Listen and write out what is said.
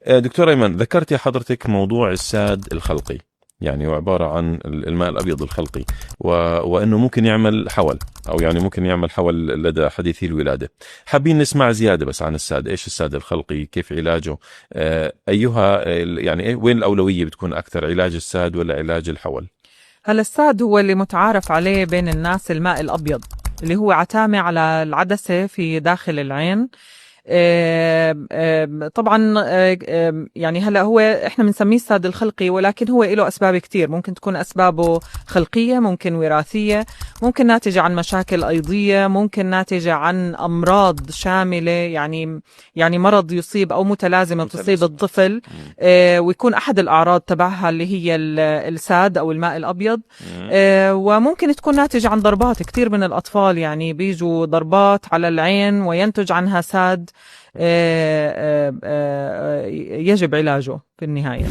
دكتور أيمن، ذكرت يا حضرتك موضوع الساد الخلقي، يعني هو عبارة عن الماء الأبيض الخلقي، وأنه ممكن يعمل حول، أو يعني ممكن يعمل حول لدى حديثي الولادة. حابين نسمع زيادة بس عن الساد، إيش الساد الخلقي، كيف علاجه، أيها يعني وين الأولوية بتكون أكثر، علاج الساد ولا علاج الحول؟ هلا الساد هو اللي متعارف عليه بين الناس الماء الأبيض، اللي هو عتامة على العدسة في داخل العين. طبعا يعني هلا هو احنا بنسميه الساد الخلقي، ولكن هو له اسباب كتير. ممكن تكون اسبابه خلقيه، ممكن وراثيه، ممكن ناتجه عن مشاكل ايضيه، ممكن ناتجه عن امراض شامله، يعني مرض يصيب او متلازمه تصيب متلازمة. الطفل. مم. ويكون احد الاعراض تبعها اللي هي الساد او الماء الابيض. مم. وممكن تكون ناتجه عن ضربات. كتير من الاطفال يعني بيجوا ضربات على العين وينتج عنها ساد. يجب علاجه في النهاية.